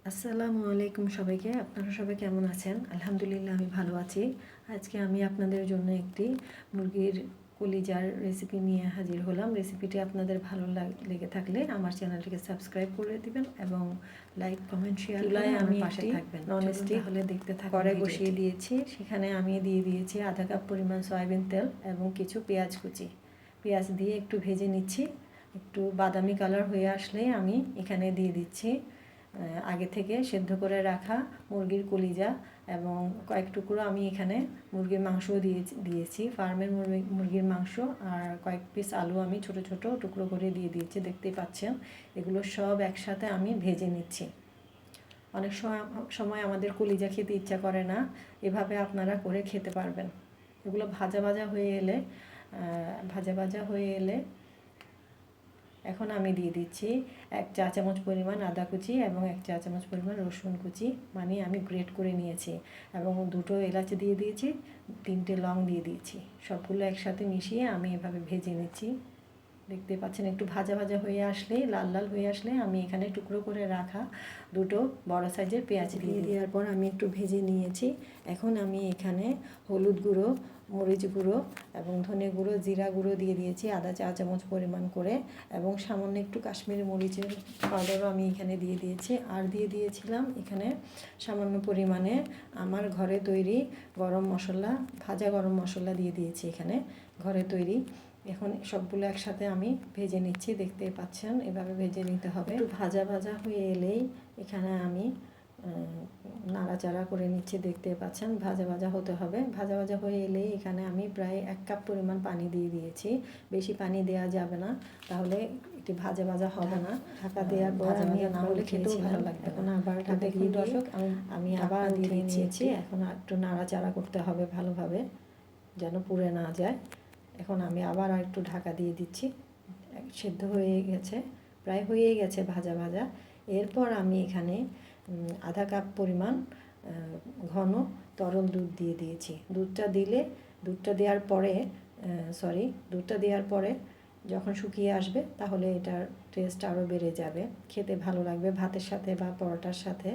আসসালামু আলাইকুম সবাইকে। আপনারা সবাই কেমন আছেন? আলহামদুলিল্লাহ আমি ভালো আছি। আজকে আমি আপনাদের জন্য একটি মুরগির কলিজার রেসিপি নিয়ে হাজির হলাম। রেসিপিটি আপনাদের ভালো লেগে থাকলে আমার চ্যানেলটিকে সাবস্ক্রাইব করে দিবেন এবং লাইক, কমেন্ট, শেয়ার করে আমার পাশে থাকবেন। ননস্টিক হলে দেখতে থাকুন। কড়াই বসিয়ে দিয়েছি, সেখানে আমি দিয়ে দিয়েছি আধা কাপ পরিমাণ সয়াবিন তেল এবং কিছু পেঁয়াজ কুচি। পেঁয়াজ দিয়ে একটু ভেজে নিচ্ছি। একটু বাদামি কালার হয়ে আসলেই আমি এখানে দিয়ে দিচ্ছি আগে থেকে সেদ্ধ করে রাখা মুরগির কলিজা এবং কয়েক টুকরো আমি এখানে মুরগির মাংসও দিয়েছি, ফার্মের মুরগির মাংস, আর কয়েক পিস আলু আমি ছোট ছোট টুকরো করে দিয়ে দিয়েছি, দেখতেই পাচ্ছেন। এগুলো সব একসাথে আমি ভেজে নিচ্ছি। অনেক সময় আমাদের কলিজা খেতে ইচ্ছা করে না, এভাবে আপনারা করে খেতে পারবেন। এগুলো ভাজা ভাজা হয়ে এলে এখন আমি দিয়ে দিচ্ছি 1 চা চামচ পরিমাণ আদা কুচি এবং 1 চা চামচ পরিমাণ রসুন কুচি, মানে আমি গ্রেট করে নিয়েছি, এবং 2টো এলাচ দিয়ে দিয়েছি, 3টে লং দিয়ে দিয়েছি। সবগুলো একসাথে মিশিয়ে আমি এভাবে ভেজে নিচ্ছি। দেখতে পাচ্ছেন একটু ভাজা ভাজা হয়ে আসলেই, লাল লাল হয়ে আসলে আমি এখানে টুকরো করে রাখা 2টো বড় সাইজের পেঁয়াজ দিয়ে দেওয়ার পর আমি একটু ভেজে নিয়েছি। এখন আমি এখানে হলুদ গুঁড়ো, মরিচ গুঁড়ো এবং ধনে গুঁড়ো, জিরা গুঁড়ো দিয়ে দিয়েছি আধা চা চামচ পরিমাণ করে, এবং সামান্য একটু কাশ্মীরি মরিচের পাউডারও আমি এখানে দিয়ে দিয়েছি। আর দিয়ে দিয়েছিলাম এখানে সামান্য পরিমাণে আমার ঘরে তৈরি গরম মশলা, ভাজা গরম মশলা দিয়ে দিয়েছি এখানে ঘরে তৈরি। এখন সবগুলো একসাথে আমি ভেজে নিচ্ছি, দেখতেই পাচ্ছেন। এভাবে ভেজে নিতে হবে। একটু ভাজা ভাজা হয়ে এলেই এখানে আমি নাড়াচাড়া করে নিচ্ছি, দেখতে পাচ্ছেন। ভাজা ভাজা হতে হবে। ভাজা ভাজা হয়ে এলেই এখানে আমি প্রায় 1 কাপ পরিমাণ পানি দিয়ে দিয়েছি। বেশি পানি দেওয়া যাবে না, তাহলে এটি ভাজা ভাজা হবে না। ঢাকা দেওয়ার পর আমি না হলে খেতেও ভালো লাগবে। এখন আবার ঢাকা দিয়ে দর্শক আমি আবার দিয়ে নিয়েছি। এখন একটু নাড়াচাড়া করতে হবে ভালোভাবে, যেন পুড়ে না যায়। এখন আমি আবার একটু ঢাকা দিয়ে দিচ্ছি। সেদ্ধ হয়ে গেছে, প্রায় হয়ে গেছে ভাজা ভাজা। এরপর আমি এখানে আধা কাপ পরিমাণ ঘন তরল দুধ দিয়ে দিয়েছি। দুধটা দেওয়ার পরে যখন শুকিয়ে আসবে, তাহলে এটার টেস্ট আরও বেড়ে যাবে, খেতে ভালো লাগবে ভাতের সাথে বা পরোটার সাথে।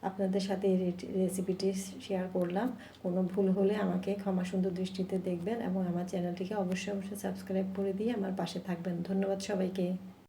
আপনাদের সাথে এই রেসিপিটি শেয়ার করলাম। কোনো ভুল হলে আমাকে ক্ষমা সুন্দর দৃষ্টিতে দেখবেন এবং আমার চ্যানেলটিকে অবশ্যই সাবস্ক্রাইব করে দিয়ে আমার পাশে থাকবেন। ধন্যবাদ সবাইকে।